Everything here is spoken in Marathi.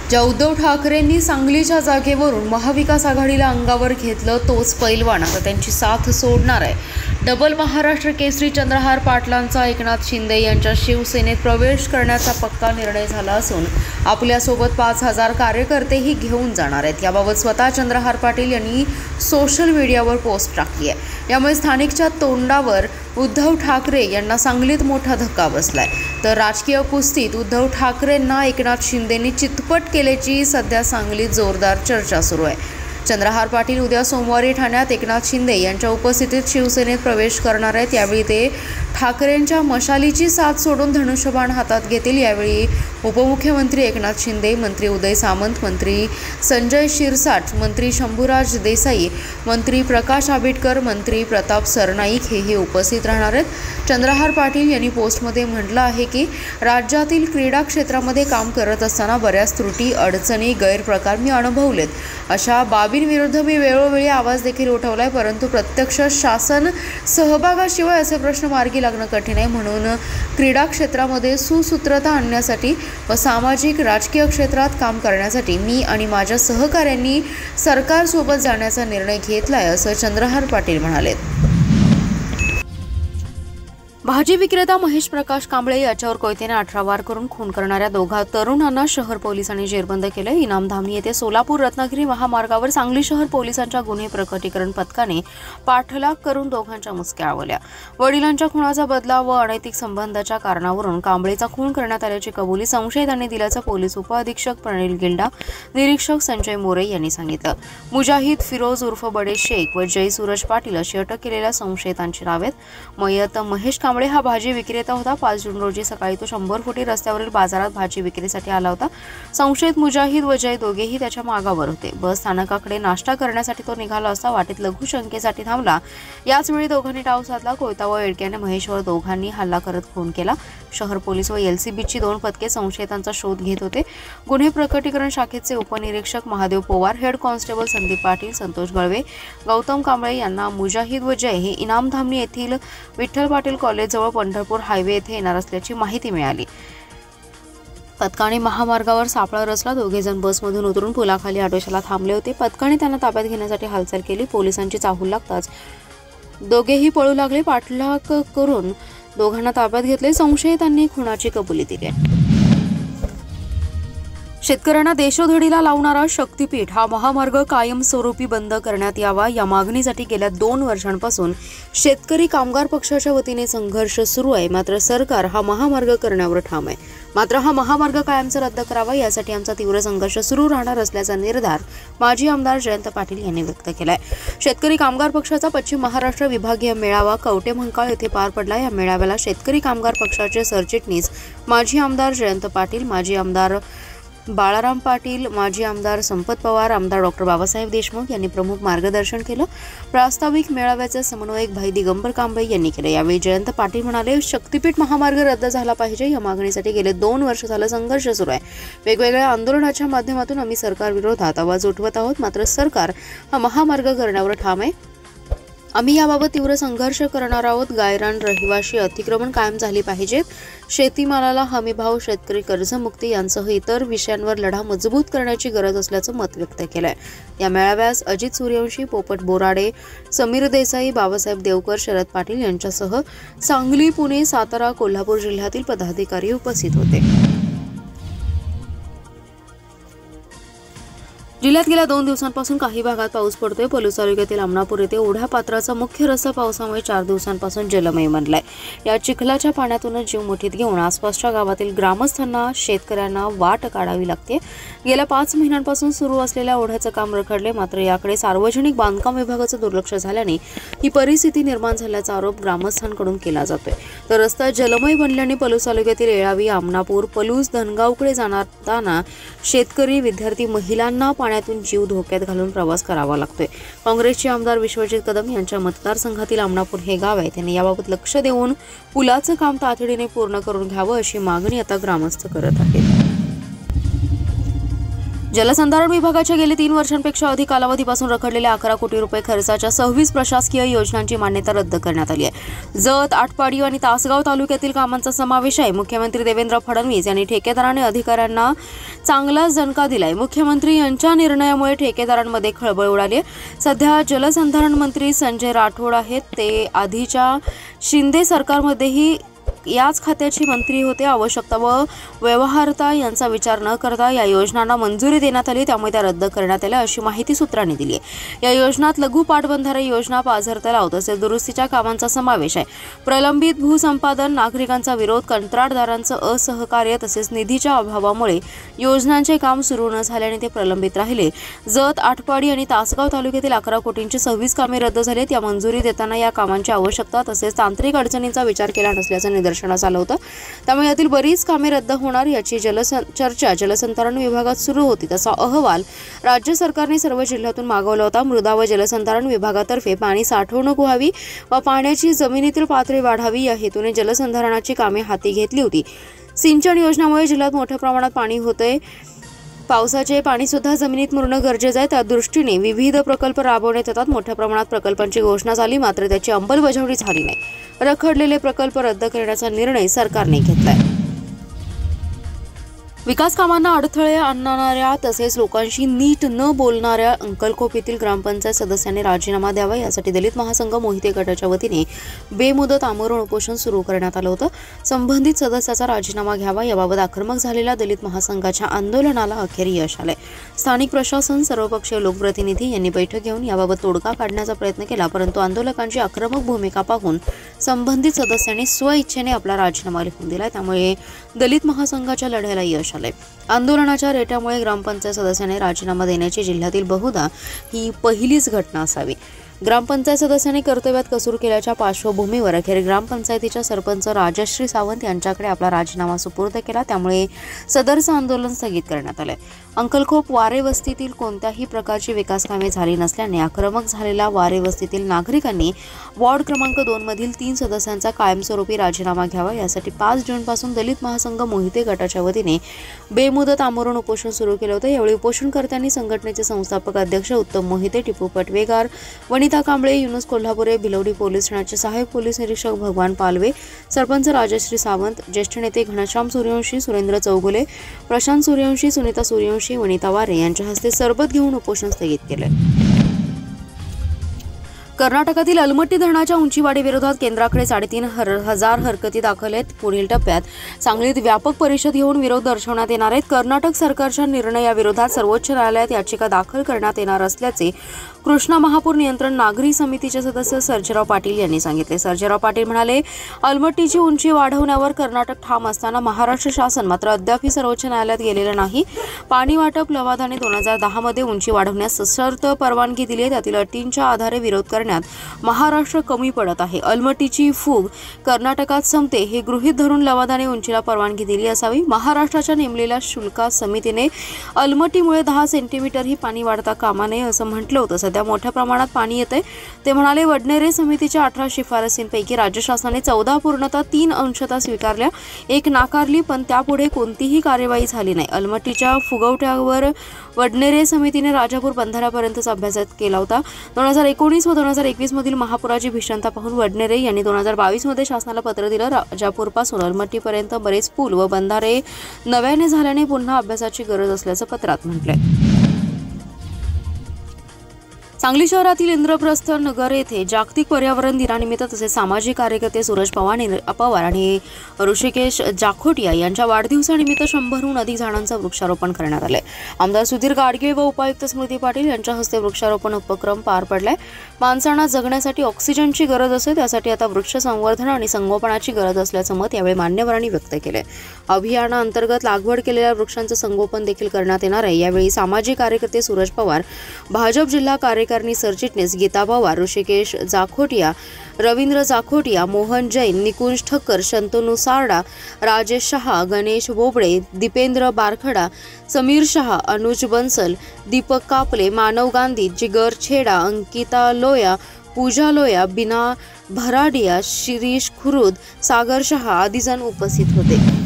ज्या उद्धव ठाकरेंनी सांगलीच्या जागेवरून महाविकास आघाडीला अंगावर घेतलं तोच पैलवान आता त्यांची साथ सोडणार आहे। डबल महाराष्ट्र केसरी चंद्रहार पाटलांचा एकनाथ शिंदे यांच्या शिवसेनेत प्रवेश करण्याचा पक्का निर्णय झाला असून आपल्यासोबत 5000 कार्यकर्तेही घेऊन जाणार आहेत। याबाबत स्वतः चंद्रहार पाटील यांनी सोशल मीडियावर पोस्ट टाकली आहे। यामुळे स्थानिकच्या तोंडावर उद्धव ठाकरे यांना सांगलीत मोठा धक्का बसलाय। तर राजकीय कुस्तीत उद्धव ठाकरेंना एकनाथ शिंदेंनी चितपट केल्याची सध्या सांगलीत जोरदार चर्चा सुरू आहे। चंद्रहार पाटील उद्या सोमवारी ठाण्यात एकनाथ शिंदे यांच्या उपस्थितीत शिवसेनेत प्रवेश करणार आहेत। यावेळी ते ठाकरेंच्या मशालीची साथ सोडून धनुष्यबाण हातात घेतील। यावेळी उपमुख्यमंत्री एकनाथ शिंदे, मंत्री उदय सामंत, मंत्री संजय शिरसाट, मंत्री शंभूराज देसाई, मंत्री प्रकाश आंबेडकर, मंत्री प्रताप सरनाईक हेही उपस्थित राहणार आहेत। चंद्रहार पाटील यांनी पोस्टमध्ये म्हटलं आहे की राज्यातील क्रीडा क्षेत्रामध्ये काम करत असताना बऱ्याच त्रुटी, अडचणी, गैरप्रकार मी अनुभवलेत। अशा बाबींविरुद्ध मी वेळोवेळी आवाज देखील उठवलाय, परंतु प्रत्यक्ष शासन सहभागाशिवाय असे प्रश्न मार्गी लागणं कठीण आहे। म्हणून क्रीडा क्षेत्रामध्ये सुसूत्रता आणण्यासाठी व सामाजिक राजकीय क्षेत्रात काम करण्यासाठी मी आणि माझ्या सहकाऱ्यांनी सरकारसोबत जाण्याचा निर्णय घेतलाय, असं चंद्रहार पाटील म्हणाले। भाजी विक्रेता महेश प्रकाश कांबळे याच्यावर कोयतेने 18 वार करून खून करणाऱ्या दोघा तरुणांना शहर पोलिसांनी जेरबंद केले। इनामधामणी येथे सोलापूर रत्नागिरी महामार्गावर सांगली शहर पोलिसांच्या गुन्हे प्रकटीकरण पथकाने पाठलाग करून दोघांच्या मुसक्या आवळल्या। वडिलांच्या खुनाचा बदला व अनैतिक संबंधाच्या कारणावरून कांबळेचा खून करण्यात आल्याची कबुली संशयितांनी दिल्याचं पोलीस उपअधीक्षक प्रणील गिल्डा, निरीक्षक संजय मोरे यांनी सांगितलं। मुजाहिद फिरोज उर्फ बडे शेख व जय सूरज पाटील अशी अटक केलेल्या संशयितांची नावे आहेत। मयत महेश कांबळे हा भाजी विक्रेता होता। 5 जून रोजी सकाळी तो 100 फुटी रस्त्यावरील बाजारात भाजी विक्रीसाठी आला होता। संशयित मुजाहिद व जय दोघेही त्याच्या मागावर होते। बस स्थानकाकडे नाश्ता करण्यासाठी तो निघाला असता वाटेत लघुशंकेसाठी थांबला। याच वेळी दोघांनी डाव साधला। कोयता व एडक्याने महेशवर दोघांनी हल्ला करत खून केला। शहर पोलीस व एलसीबीची 2 पथके संशयितांचा शोध घेत होते। गुन्हे प्रकटीकरण शाखेचे उपनिरीक्षक महादेव पवार, हेड कॉन्स्टेबल संदीप पाटील, संतोष गळवे, गौतम कांबळे यांना मुजाहिद व जय हे इनामधामणी येथील विठ्ठल पाटील कॉलेज जवळ पंढरपूर हायवे येथे येणार असल्याची माहिती मिळाली। पथकाने महामार्गावर सापळा रचला। दोघेजण बसमधून उतरून पुलाखाली ऑटोशाला थांबले होते। पथकाने त्यांना ताब्यात घेण्यासाठी हालचाल केली। पोलिसांची चाहूल लागताच दोघेही पळू लागले। पाठलाग करून दोघांना ताब्यात घेतले। संशयितांनी खुनाची कबुली दिली। शेतकऱ्यांना देशोधडीला लावणारा शक्तीपीठ हा महामार्ग कायमस्वरूपी बंद करण्यात यावा या मागणीसाठी गेल्या 2 वर्षांपासून शेतकरी कामगार पक्षाच्या वतीने संघर्ष सुरू आहे। मात्र सरकार हा महामार्ग करण्यावर ठाम आहे। मात्र हा महामार्ग कायमचा रद्द करावा यासाठी आमचा तीव्र संघर्ष सुरू राहणार असल्याचा निर्धार माजी आमदार जयंत पाटील यांनी व्यक्त केलाय। शेतकरी कामगार पक्षाचा पश्चिम महाराष्ट्र विभागीय मेळावा कवठेमहांकाळ येथे पार पडला। या मेळाव्याला शेतकरी कामगार पक्षाचे सरचिटणीस माजी आमदार जयंत पाटील, माजी आमदार बाळाराम पाटील, माजी आमदार संपत पवार, आमदार डॉ. बाबासाहेब देशमुख यांनी प्रमुख मार्गदर्शन केलं। प्रास्ताविक मेळाव्याचे समन्वयक भाई दिगंबर कांबळे यांनी केले। यावेळी जयंत पाटील म्हणाले, शक्तीपीठ महामार्ग रद्द झाला पाहिजे या मागणीसाठी गेले 2 वर्ष झालं संघर्ष सुरू आहे। वेगवेगळ्या आंदोलनाच्या माध्यमातून आम्ही सरकार विरोधात आवाज उठवत आहोत। मात्र सरकार हा महामार्ग करण्यावर ठाम आहे। आम्ही याबाबत तीव्र संघर्ष करणार आहोत। गायरान रहिवाशी अतिक्रमण कायम झाली पाहिजेत। शेतीमालाला हमीभाव, शेतकरी कर्जमुक्ती यांसह इतर विषयांवर लढा मजबूत करण्याची गरज असल्याचं मत व्यक्त केलंय। या मेळाव्यास अजित सूर्यवंशी, पोपट बोराडे, समीर देसाई, बाबासाहेब देवकर, शरद पाटील यांच्यासह सांगली, पुणे, सातारा, कोल्हापूर जिल्ह्यातील पदाधिकारी उपस्थित होते। जिल्ह्यात गेल्या 2 दिवसांपासून काही भागात पाऊस पडतोय। पलूस तालुक्यातील आमनापूर येथे ओढ्या पात्राचा मुख्य रस्ता पावसामुळे 4 दिवसांपासून जलमय बनलाय। या चिखलाच्या पाण्यातूनच जीव मुठीत घेऊन आसपासच्या गावातील ग्रामस्थांना, शेतकऱ्यांना वाट काढावी लागते। गेल्या 5 महिन्यांपासून सुरू असलेल्या ओढ्याचं काम रखडले। मात्र याकडे सार्वजनिक बांधकाम विभागाचं दुर्लक्ष झाल्याने ही परिस्थिती निर्माण झाल्याचा आरोप ग्रामस्थांकडून केला जातोय। तर रस्ता जलमय बनल्याने पलूस तालुक्यातील येळावी, आमनापूर, पलूस, धनगावकडे जाताना शेतकरी, विद्यार्थी, महिलांना पाण्यातून जीव धोक्यात घालून प्रवास करावा लागतोय। काँग्रेसचे आमदार विश्वजित कदम यांच्या मतदारसंघातील आमनापूर हे गाव आहे। त्यांनी याबाबत लक्ष देऊन पुलाचं काम तातडीने पूर्ण करून घ्यावं अशी मागणी आता ग्रामस्थ करत आहेत। जलसंधारण विभागाच्या गेले 3 वर्षांपेक्षा अधिक कालावधीपासून रखडलेल्या 11 कोटी रुपये खर्चाच्या 26 प्रशासकीय योजनांची मान्यता रद्द करण्यात आली आहे. जत, आटपाडी आणि तासगाव तालुक्यातील कामांचा समावेश आहे. मुख्यमंत्री देवेंद्र फडणवीस यांनी ठेकेदारांनी अधिकाऱ्यांना चांगलाच दणका दिलाय. मुख्यमंत्री यांच्या निर्णयामुळे ठेकेदारांमध्ये खळबळ उडाली आहे. सध्या जलसंधारण मंत्री संजय राठोड आहेत. ते आधीच्या शिंदे सरकारमध्येही याच खात्याचे मंत्री होते. आवश्यकता व व्यवहार्यता यांचा विचार न करता या योजनांना मंजुरी देण्यात आली, त्यामुळे त्या रद्द करण्यात आल्या अशी माहिती सूत्रांनी दिली आहे. या योजनात लघु पाटबंधारे योजना, पाझर तलाव तसेच दुरुस्तीच्या कामांचा समावेश आहे. प्रलंबित भूसंपादन, नागरिकांचा विरोध, कंत्राटदारांचं असहकार्य तसेच निधीच्या अभावामुळे योजनांचे काम सुरू न झाल्याने ते प्रलंबित राहिले. जत, आटपाडी आणि तासगाव तालुक्यातील 11 कोटींची 26 कामे रद्द झालीत. या मंजुरी देताना या कामांची आवश्यकता तसेच तांत्रिक अडचणींचा विचार केला नसल्याचं निदर्शनास आलं होतं. त्यामुळे यातील बरीच कामे रद्द होणार याची चर्चा जलसंधारण विभागात सुरू होती. तसा अहवाल राज्य सरकारने सर्व जिल्ह्यातून मागवला होता. मृदा व जलसंधारण विभागातर्फे पाणी साठवणूक व्हावी व पाण्याची जमिनीतील पातळी वाढावी या हेतूने जलसंधारणाची कामे हाती घेतली होती. सिंचन योजनामुळे जिल्ह्यात मोठ्या प्रमाणात पाणी होतंय. पावसाचे पाणी सुद्धा जमिनीत मुरणं गरजेचं आहे. त्या दृष्टीने विविध प्रकल्प राबवण्यात येतात. मोठ्या प्रमाणात प्रकल्पांची घोषणा झाली, मात्र त्याची अंमलबजावणी झाली नाही. रखडलेले प्रकल्प रद्द करण्याचा निर्णय सरकारने घेतलाय. विकास कामांना अडथळे आणणाऱ्या तसेच लोकांशी नीट न बोलणाऱ्या अंकलखोप येथील ग्रामपंचायत सदस्यांनी राजीनामा द्यावा यासाठी दलित महासंघ मोहिते गटाच्या वतीने बेमुदत आमरण उपोषण सुरू करण्यात आलं होतं. संबंधित सदस्याचा राजीनामा घ्यावा याबाबत आक्रमक झालेल्या दलित महासंघाच्या आंदोलनाला अखेर यश आलंय. स्थानिक प्रशासन, सर्वपक्षीय लोकप्रतिनिधी यांनी बैठक घेऊन याबाबत तोडगा काढण्याचा प्रयत्न केला, परंतु आंदोलकांची आक्रमक भूमिका पाहून संबंधित सदस्यांनी स्वइच्छेने आपला राजीनामा लिहून दिला. त्यामुळे दलित महासंघाच्या लढ्याला यश आलंय. आंदोलनाच्या रेट्यामुळे ग्रामपंचायत सदस्याने राजीनामा देण्याची जिल्ह्यातील बहुधा ही पहिलीच घटना असावी. ग्रामपंचायत सदस्यांनी कर्तव्यात कसूर केल्याच्या पार्श्वभूमीवर अखेर ग्रामपंचायतीच्या सरपंच राजश्री सावंत यांच्याकडे आपला राजीनामा सुपूर्द केला. त्यामुळे सदरचं आंदोलन स्थगित करण्यात आलंय. अंकलखोप वारे वस्तीतील कोणत्याही प्रकारची विकास कामे झाली नसल्याने आक्रमक झालेल्या वारे वस्तीतील नागरिकांनी वॉर्ड क्रमांक 2 मधील 3 सदस्यांचा कायमस्वरूपी राजीनामा घ्यावा यासाठी 5 जूनपासून दलित महासंघ मोहिते गटाच्या वतीने बेमुदत आमरण उपोषण सुरू केलं होतं. यावेळी उपोषणकर्त्यांनी संघटनेचे संस्थापक अध्यक्ष उत्तम मोहिते, टिपू पटवेगार, वनिता कांबळे, युनुस कोल्हापुरे, भिलवडी पोलीस ठाण्याचे सहाय्यक पोलीस निरीक्षक भगवान पालवे, सरपंच राजश्री सावंत, ज्येष्ठ नेते घनश्याम सूर्यवंशी, सुरेंद्र चौगुले, प्रशांत सूर्यवंशी, सुनीता सूर्यवंशी, वनिता वारे यांच्या हस्ते सरबत घेऊन उपोषण स्थगित केले. कर्नाटकातील अलमट्टी धरणाच्या उंचीवाढीविरोधात केंद्राकडे 3,500 हरकती दाखल आहेत. पुढील टप्प्यात सांगलीत व्यापक परिषद घेऊन विरोध दर्शवण्यात येणार आहेत. कर्नाटक सरकारच्या निर्णयाविरोधात सर्वोच्च न्यायालयात याचिका दाखल करण्यात येणार असल्याचे कृष्णा महापूर नियंत्रण नागरी समितीचे सदस्य सर्जेराव पाटील यांनी सांगितले. सर्जेराव पाटील म्हणाले, अलमट्टीची उंची वाढवण्यावर कर्नाटक ठाम असताना महाराष्ट्र शासन मात्र अद्यापही सर्वोच्च न्यायालयात गेलेलं नाही. पाणी वाटप लवादाने 2010 मध्ये उंची वाढवण्यास सशर्त परवानगी दिली आहे. त्यातील अटींच्या आधारे विरोध करण्यात महाराष्ट्र कमी पडत आहे. अलमट्टीची फूग कर्नाटकात संपते हे गृहीत धरून लवादाने उंचीला परवानगी दिली असावी. महाराष्ट्राच्या नेमलेल्या शुल्क समितीने अलमट्टीमुळे 10 सेंटीमीटरही पाणी वाढता कामा नये असं म्हटलं होतं. सध्या मोठ्या प्रमाणात पाणी येते. ते म्हणाले, वडनेरे समितीच्या 18 शिफारसींपैकी राज्य शासनाने 14 पूर्णतः 3 अंशतः स्वीकारल्या, 1 नाकारली, पण त्यापुढे कोणतीही कार्यवाही झाली नाही. अलमट्टीच्या फुगवट्यावर वडनेरे समितीने राजापूर बंधाऱ्यापर्यंतचा अभ्यास केला होता. 2019 व 2021 मधील महापुराची भीषणता पाहून वडनेरे यांनी 2022 मध्ये शासनाला पत्र दिलं. राजापूरपासून अलमट्टीपर्यंत बरेच पूल व बंधारे नव्याने झाल्याने पुन्हा अभ्यासाची गरज असल्याचं पत्रात म्हटलंय. सांगली शहरातील इंद्रप्रस्थ नगर येथे जागतिक पर्यावरण दिनानिमित्त तसेच सामाजिक कार्यकर्ते सूरज पवार आणि ऋषिकेश जाखोटिया यांच्या वाढदिवसानिमित्त 100हून अधिक झाडांचं वृक्षारोपण करण्यात आले. आमदार सुधीर गाडगे व उपायुक्त स्मृती पाटील यांच्या हस्ते वृक्षारोपण उपक्रम पार पडलाय. माणसांना जगण्यासाठी ऑक्सिजनची गरज असते, त्यासाठी आता वृक्ष संवर्धन आणि संगोपनाची गरज असल्याचं मत यावेळी मान्यवरांनी व्यक्त केले. अभियानाअंतर्गत लागवड केलेल्या वृक्षांचं संगोपन देखील करण्यात येणार आहे. यावेळी सामाजिक कार्यकर्ते सूरज पवार, भाजप जिल्हा कार्यकारिणी सरचिटणीस गीता पवार, ऋषिकेश जाखोटिया, रवींद्र जाखोटिया, मोहन जैन, निकुंज ठक्कर, शंतनू सारडा, राजेश शहा, गणेश बोबडे, दीपेंद्र बारखडा, समीर शहा, अनुज बन्सल, दीपक कापले, मानव गांधी, जिगर छेडा, अंकिता लोया, पूजा लोया, बिना भराडिया, शिरीष खुरुद, सागर शहा आदी जण उपस्थित होते.